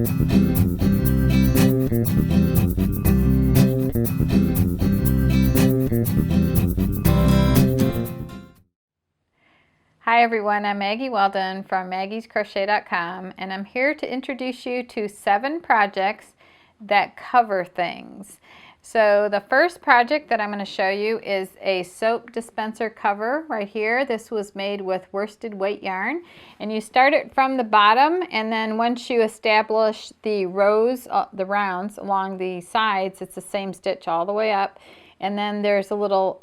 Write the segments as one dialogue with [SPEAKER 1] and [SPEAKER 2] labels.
[SPEAKER 1] Hi everyone, I'm Maggie Weldon from maggiescrochet.com, and I'm here to introduce you to 7 projects that cover things. So the first project that I'm going to show you is a soap dispenser cover right here. This was made with worsted weight yarn, and you start it from the bottom, and then once you establish the rows, the rounds along the sides, it's the same stitch all the way up, and then there's a little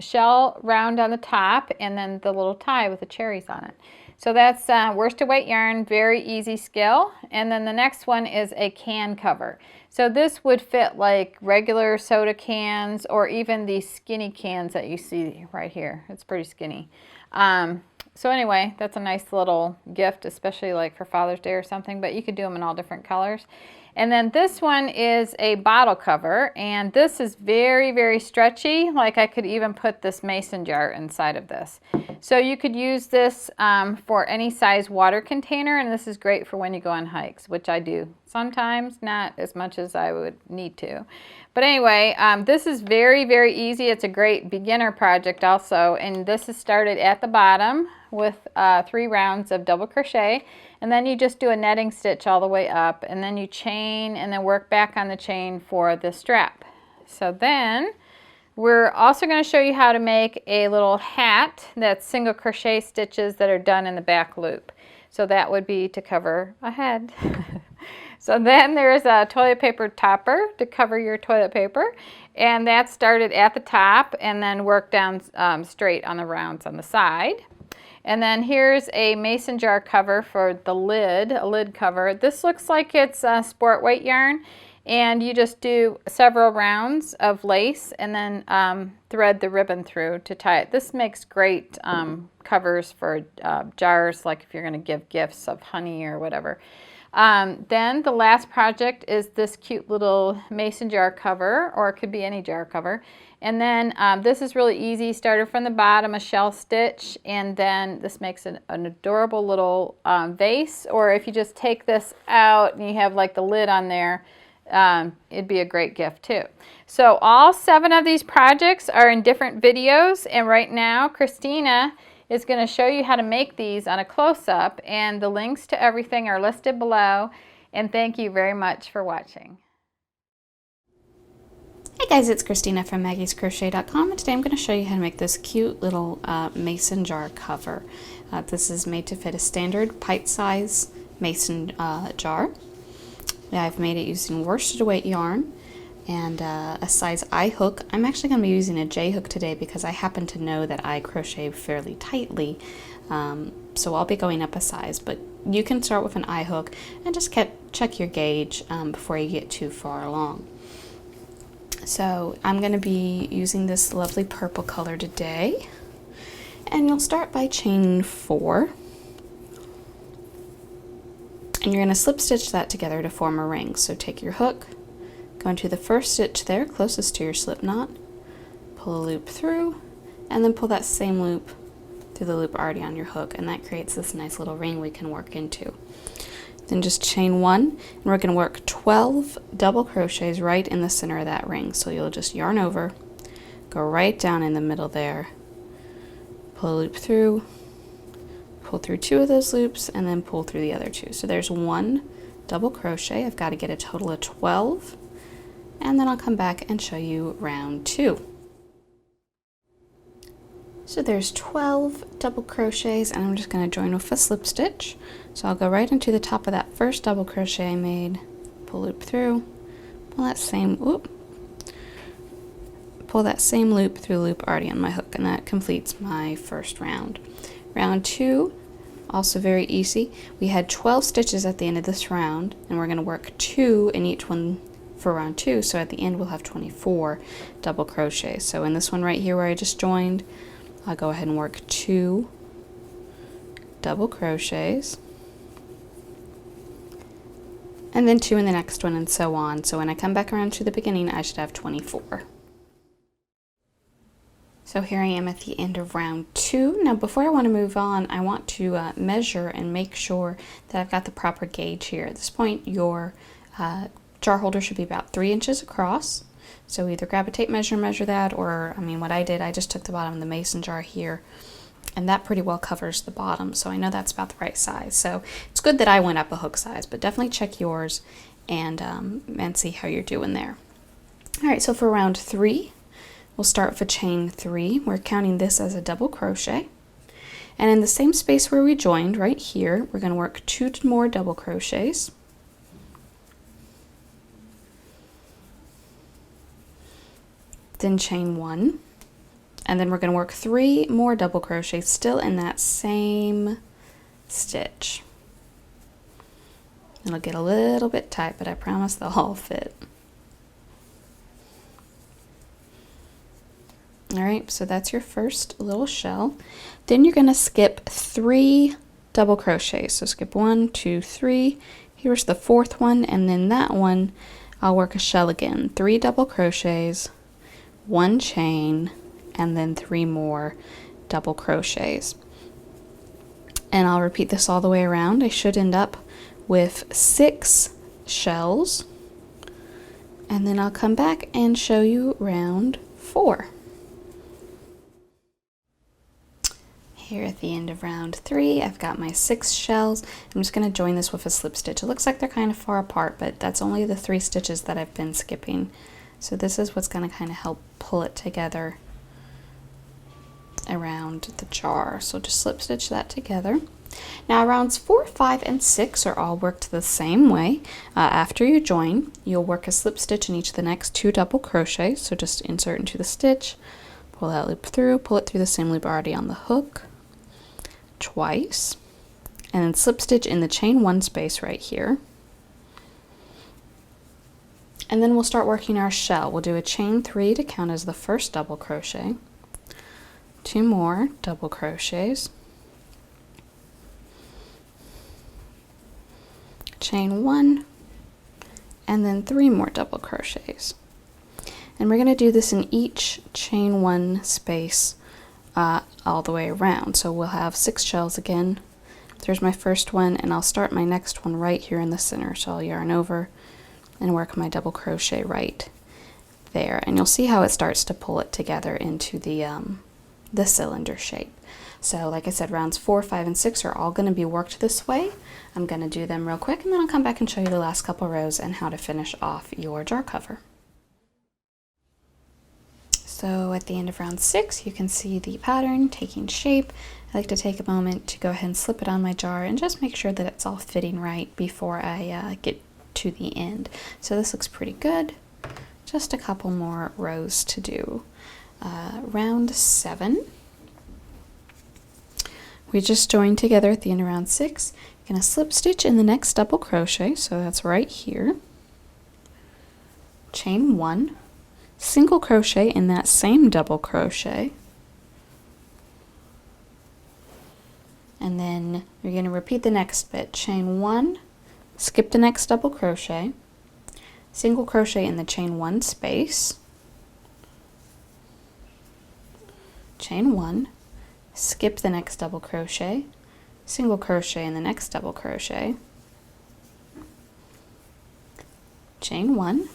[SPEAKER 1] shell round on the top, and then the little tie with the cherries on it. So that's worsted weight yarn, very easy skill. And then the next one is a can cover. So this would fit like regular soda cans or even these skinny cans that you see right here. It's pretty skinny. So anyway, that's a nice little gift, especially like for Father's Day or something, but you could do them in all different colors. And then this one is a bottle cover, and this is very, very stretchy. Like I could even put this mason jar inside of this. So you could use this for any size water container, and this is great for when you go on hikes, which I do sometimes, not as much as I would need to. But anyway, this is very, very easy. It's a great beginner project also, and this is started at the bottom with 3 rounds of double crochet, and then you just do a netting stitch all the way up, and then you chain and then work back on the chain for the strap. So then we're also going to show you how to make a little hat that's single crochet stitches that are done in the back loop. So that would be to cover a head. So then there's a toilet paper topper to cover your toilet paper, and that started at the top and then worked down straight on the rounds on the side. And then here's a mason jar cover for the lid, a lid cover. This looks like it's sport weight yarn, and you just do several rounds of lace and then thread the ribbon through to tie it. This makes great covers for jars, like if you're going to give gifts of honey or whatever. Then the last project is this cute little mason jar cover, or it could be any jar cover. And then this is really easy. Started from the bottom, a shell stitch, and then this makes an adorable little vase. Or if you just take this out and you have like the lid on there, it'd be a great gift too. So all 7 of these projects are in different videos, and right now Christina is going to show you how to make these on a close-up, and the links to everything are listed below. And thank you very much for watching.
[SPEAKER 2] Hey guys, it's Christina from maggiescrochet.com, and today I'm going to show you how to make this cute little mason jar cover. This is made to fit a standard pint size mason jar. I've made it using worsted weight yarn and a size I hook. I'm actually going to be using a J hook today because I happen to know that I crochet fairly tightly, so I'll be going up a size, but you can start with an I hook and just check your gauge before you get too far along. So I'm going to be using this lovely purple color today, and you'll start by chaining 4, and you're going to slip stitch that together to form a ring. So take your hook, go into the first stitch there closest to your slip knot, pull a loop through, and then pull that same loop through the loop already on your hook, and that creates this nice little ring we can work into. Then just chain 1, and we're going to work 12 double crochets right in the center of that ring. So you'll just yarn over, go right down in the middle there, pull a loop through, pull through 2 of those loops, and then pull through the other 2. So there's 1 double crochet. I've got to get a total of 12, and then I'll come back and show you round 2. So there's 12 double crochets, and I'm just going to join with a slip stitch. So I'll go right into the top of that first double crochet I made, pull loop through, pull that same loop through the loop already on my hook, and that completes my first round. Round 2, also very easy. We had 12 stitches at the end of this round, and we're going to work 2 in each one for round 2, so at the end we'll have 24 double crochets. So in this one right here where I just joined, I'll go ahead and work 2 double crochets, and then 2 in the next one, and so on. So when I come back around to the beginning, I should have 24. So here I am at the end of round 2. Now before I want to move on, I want to measure and make sure that I've got the proper gauge here. At this point, your jar holder should be about 3 inches across. So either grab a tape measure and measure that, or what I did, I just took the bottom of the mason jar here, and that pretty well covers the bottom. So I know that's about the right size. So it's good that I went up a hook size, but definitely check yours and see how you're doing there. All right, so for round 3, we'll start with a chain 3. We're counting this as a double crochet. And in the same space where we joined, right here, we're going to work 2 more double crochets. Then chain 1. And then we're going to work 3 more double crochets still in that same stitch. It'll get a little bit tight, but I promise they'll all fit. All right, so that's your first little shell. Then you're going to skip 3 double crochets. So skip 1, 2, 3. Here's the 4th one, and then that one I'll work a shell again. 3 double crochets, 1 chain, and then 3 more double crochets. And I'll repeat this all the way around. I should end up with 6 shells, and then I'll come back and show you round 4. Here at the end of round 3, I've got my 6 shells. I'm just going to join this with a slip stitch. It looks like they're kind of far apart, but that's only the 3 stitches that I've been skipping. So this is what's going to kind of help pull it together around the jar. So just slip stitch that together. Now rounds 4, 5, and 6 are all worked the same way. After you join, you'll work a slip stitch in each of the next 2 double crochets. So just insert into the stitch, pull that loop through, pull it through the same loop already on the hook twice, and then slip stitch in the chain 1 space right here. And then we'll start working our shell. We'll do a chain 3 to count as the first double crochet, 2 more double crochets, chain 1, and then 3 more double crochets. And we're going to do this in each chain 1 space all the way around. So we'll have 6 shells again. There's my first one, and I'll start my next one right here in the center. So I'll yarn over and work my double crochet right there, and you'll see how it starts to pull it together into the cylinder shape. So like I said, rounds 4, 5, and 6 are all going to be worked this way. I'm going to do them real quick, and then I'll come back and show you the last couple rows and how to finish off your jar cover. So at the end of round 6, you can see the pattern taking shape. I like to take a moment to go ahead and slip it on my jar and just make sure that it's all fitting right before I get to the end. So this looks pretty good. Just a couple more rows to do. Round 7. We just joined together at the end of round 6. You're going to slip stitch in the next double crochet, so that's right here. Chain 1. Single crochet in that same double crochet, and then you're going to repeat the next bit. Chain 1, skip the next double crochet, single crochet in the chain 1 space, chain 1, skip the next double crochet, single crochet in the next double crochet, chain 1,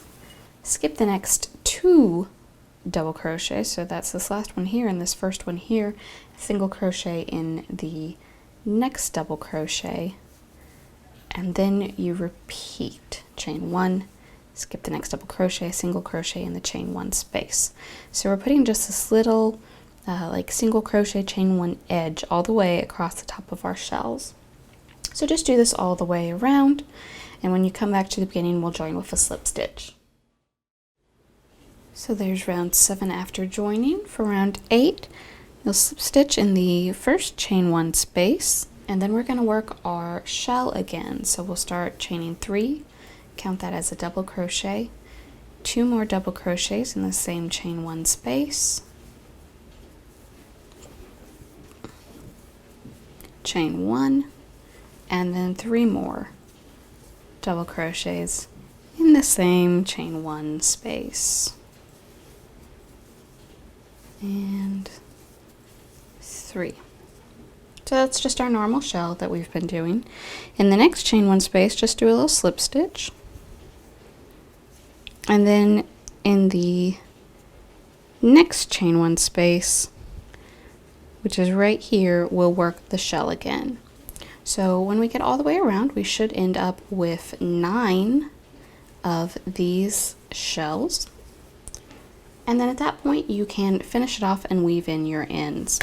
[SPEAKER 2] skip the next 2 double crochet, so that's this last one here and this first one here, single crochet in the next double crochet, and then you repeat. Chain 1, skip the next double crochet, single crochet in the chain 1 space. So we're putting just this little like single crochet chain 1 edge all the way across the top of our shells. So just do this all the way around, and when you come back to the beginning, we'll join with a slip stitch. So there's round 7 after joining. For round 8, you'll slip stitch in the first chain 1 space, and then we're going to work our shell again. So we'll start chaining 3, count that as a double crochet, 2 more double crochets in the same chain 1 space, chain 1, and then 3 more double crochets in the same chain 1 space. and 3. So that's just our normal shell that we've been doing. In the next chain 1 space, just do a little slip stitch. And then in the next chain 1 space, which is right here, we'll work the shell again. So when we get all the way around, we should end up with 9 of these shells. And then at that point, you can finish it off and weave in your ends.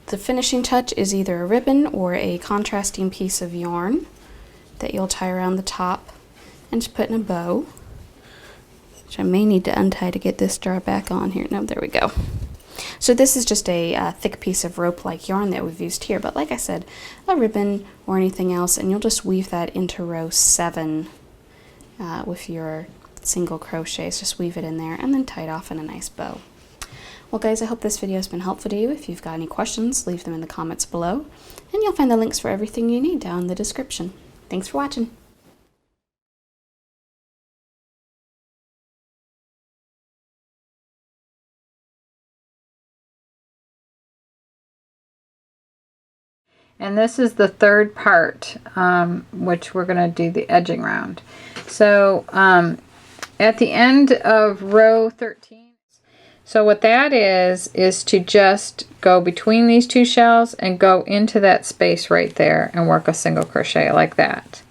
[SPEAKER 2] The finishing touch is either a ribbon or a contrasting piece of yarn that you'll tie around the top and just put in a bow, which I may need to untie to get this jar back on here. No, there we go. So this is just a thick piece of rope-like yarn that we've used here, but like I said, a ribbon or anything else, and you'll just weave that into row 7 with your single crochets. Just weave it in there and then tie it off in a nice bow. Well guys, I hope this video has been helpful to you. If you've got any questions, leave them in the comments below, and you'll find the links for everything you need down in the description. Thanks for watching.
[SPEAKER 1] And this is the third part, which we're going to do the edging round. So at the end of row 13, so what that is to just go between these 2 shells and go into that space right there and work a single crochet like that.